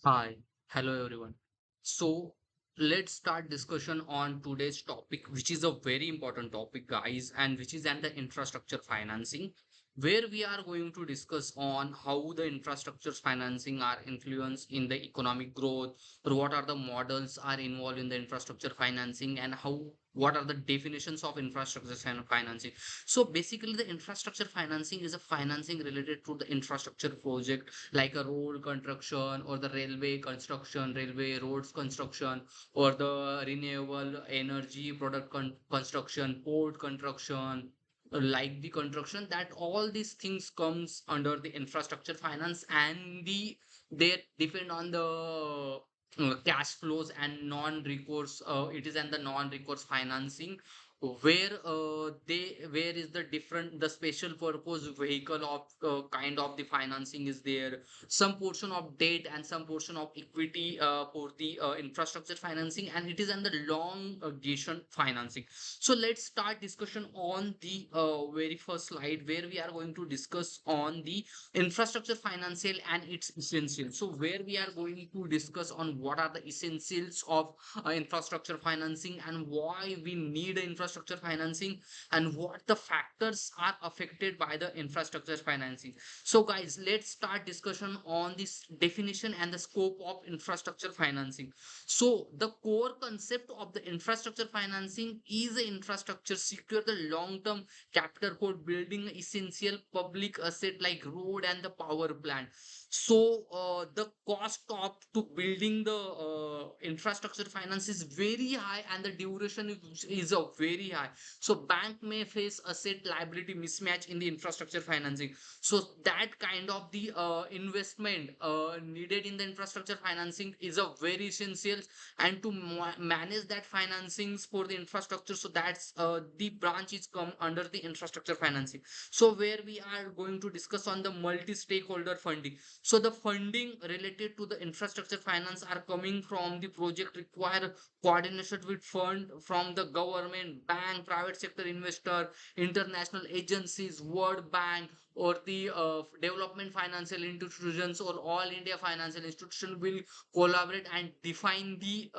Hi, hello everyone. So let's start discussion on today's topic, which is a very important topic, guys, and which is under infrastructure financing, where we are going to discuss on how the infrastructure financing are influenced in the economic growth, or what are the models are involved in the infrastructure financing, and how what are the definitions of infrastructure financing. So basically, the infrastructure financing is a financing related to the infrastructure project like a road construction or the railway construction, railway roads construction, or the renewable energy product construction, port construction, like the construction, that all these things comes under the infrastructure finance, and they depend on the cash flows and non-recourse. It is and the non-recourse financing where is the different the special purpose vehicle of kind of the financing is there, some portion of debt and some portion of equity for the infrastructure financing, and it is under long duration financing. So let's start discussion on the very first slide, where we are going to discuss on the infrastructure financial and its essentials. So where we are going to discuss on what are the essentials of infrastructure financing and why we need infrastructure financing and what the factors are affected by the infrastructure financing. So guys, let's start discussion on this definition and the scope of infrastructure financing. So the core concept of the infrastructure financing is the infrastructure secure the long term capital for building essential public asset like road and the power plant. So the cost of to building the infrastructure finance is very high, and the duration is a very high. So bank may face asset liability mismatch in the infrastructure financing. So that kind of the investment needed in the infrastructure financing is a very essential, and to manage that financings for the infrastructure, so that's the branch is come under the infrastructure financing. So where we are going to discuss on the multi stakeholder funding. So the funding related to the infrastructure finance are coming from the project require coordination with fund from the government, bank, private sector investor, international agencies, World Bank, or the development financial institutions, or all India financial institution will collaborate and define the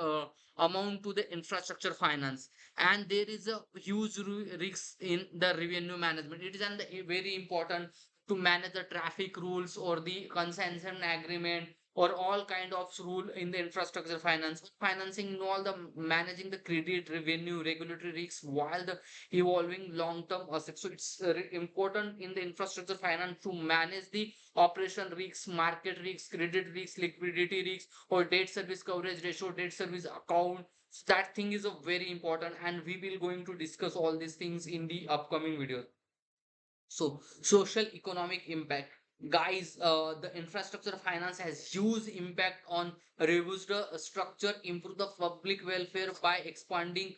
amount to the infrastructure finance. And there is a huge risk in the revenue management. It is very important to manage the traffic rules or the consensus agreement or all kind of rule in the infrastructure finance financing, all the managing the credit revenue regulatory risks while the evolving long term assets. So it's important in the infrastructure finance to manage the operation risks, market risks, credit risks, liquidity risks, or debt service coverage ratio, debt service account. So that thing is a very important, and we will going to discuss all these things in the upcoming video. So, social economic impact. Guys, the infrastructure finance has huge impact on reduce the structure, improve the public welfare by expanding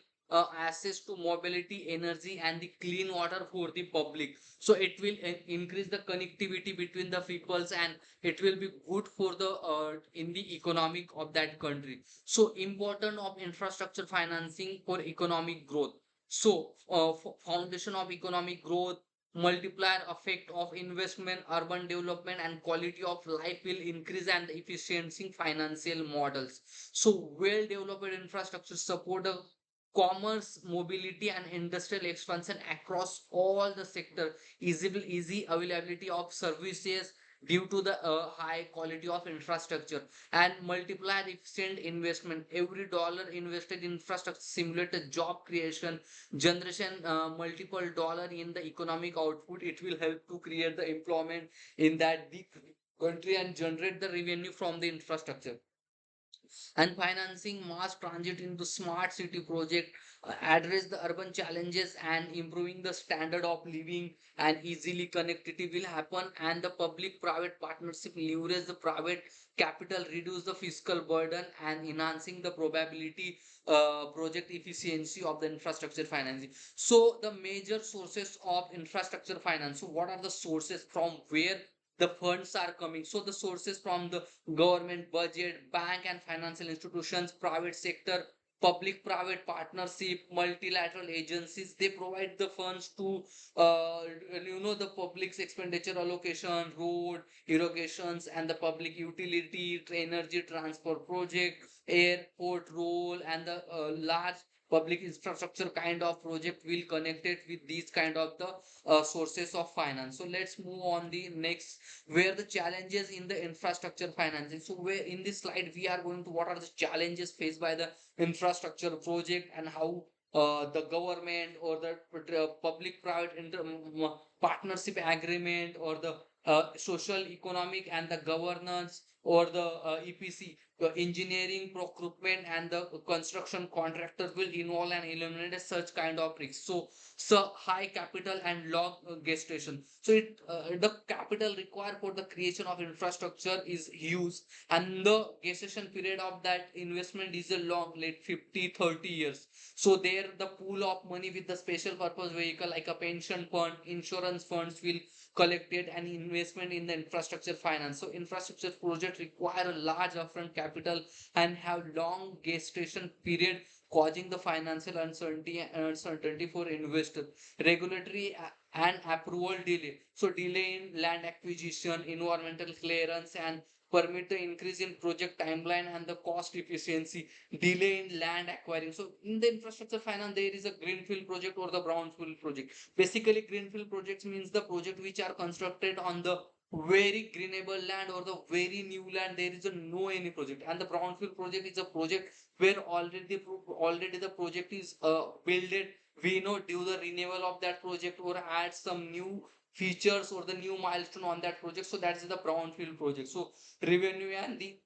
access to mobility, energy, and the clean water for the public. So it will increase the connectivity between the peoples, and it will be good for the in the economic of that country. So important of infrastructure financing for economic growth. So foundation of economic growth, multiplier effect of investment, urban development, and quality of life will increase, and the efficiency financial models. So well developed infrastructure support the commerce, mobility, and industrial expansion across all the sector. Easy availability of services due to the high quality of infrastructure, and multiplier efficient investment. Every dollar invested in infrastructure simulate a job creation generation, multiple dollar in the economic output. It will help to create the employment in that the country and generate the revenue from the infrastructure. And financing mass transit into smart city project, address the urban challenges and improving the standard of living, and easily connectivity will happen, and the public private partnership leverage the private capital, reduce the fiscal burden, and enhancing the probability project efficiency of the infrastructure financing. So the major sources of infrastructure finance. So what are the sources from where the funds are coming? So the sources from the government budget, bank and financial institutions, private sector, public private partnership, multilateral agencies, they provide the funds to the public's expenditure allocation, road irrigations, and the public utility, energy transfer project, airport role, and the large public infrastructure kind of project will connect it with these kind of the sources of finance. So let's move on the next, where the challenges in the infrastructure financing. So where in this slide we are going to what are the challenges faced by the infrastructure project, and how the government or the public private partnership agreement, or the social economic and the governance, or the EPC engineering, procurement, and the construction contractors will involve and eliminate such kind of risks. So high capital and long gestation. So the capital required for the creation of infrastructure is huge, and the gestation period of that investment is a long, like 50-30 years. So there the pool of money with the special purpose vehicle like a pension fund, insurance funds will collected an investment in the infrastructure finance. So infrastructure projects require a large upfront capital and have long gestation period, causing the financial uncertainty for investors. Regulatory and approval delay. So delay in land acquisition, environmental clearance, and permit the increase in project timeline and the cost efficiency. Delay in land acquiring. So in the infrastructure finance, there is a greenfield project or the brownfield project. Basically, greenfield projects means the project which are constructed on the very greenable land or the very new land. There is a no any project, and the brownfield project is a project where already the project is builded. We know do the renewal of that project or add some new features or the new milestone on that project. So that is the brownfield project. So revenue and the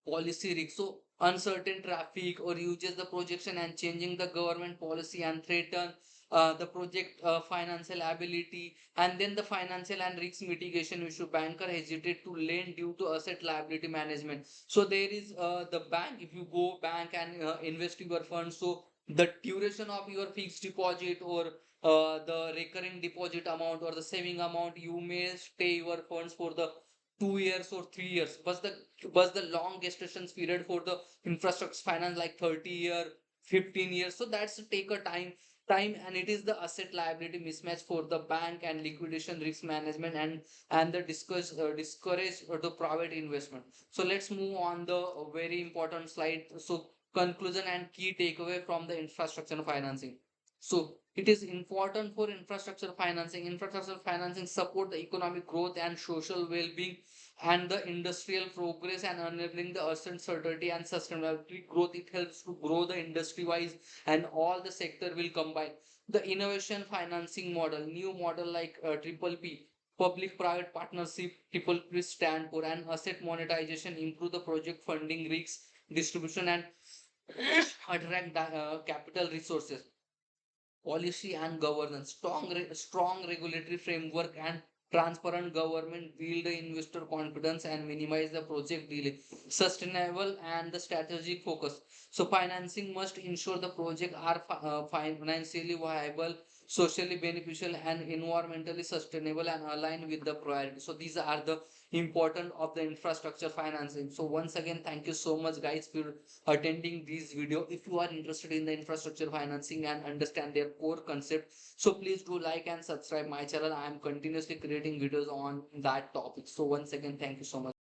policy risk. So uncertain traffic or uses the projection and changing the government policy and threaten the project financial ability. And then the financial and risk mitigation issue. Banker hesitate to lend due to asset liability management. So there is the bank, if you go bank and invest your funds, so the duration of your fixed deposit or the recurring deposit amount or the saving amount, you may stay your funds for the 2 years or 3 years, but the long gestation period for the infrastructure finance like 30 year, 15 years. So that's take a time, and it is the asset liability mismatch for the bank and liquidation risk management, and the discourage the private investment. So let's move on the very important slide. So conclusion and key takeaway from the infrastructure financing. So it is important for infrastructure financing. Infrastructure financing support the economic growth and social well-being and the industrial progress, and enabling the uncertainty and sustainability growth. It helps to grow the industry wise, and all the sector will combine. The innovation financing model, new model like triple P, public private partnership, triple P stand for, and asset monetization improve the project funding risks distribution and attract capital resources. Policy and governance, strong regulatory framework and transparent government build the investor confidence and minimize the project delay. Sustainable and the strategic focus. So financing must ensure the project are financially viable, socially beneficial, and environmentally sustainable, and aligned with the priority. So these are the important of the infrastructure financing. So once again, thank you so much guys for attending this video. If you are interested in the infrastructure financing and understand their core concept, so please do like and subscribe my channel. I am continuously creating videos on that topic. So once again, thank you so much.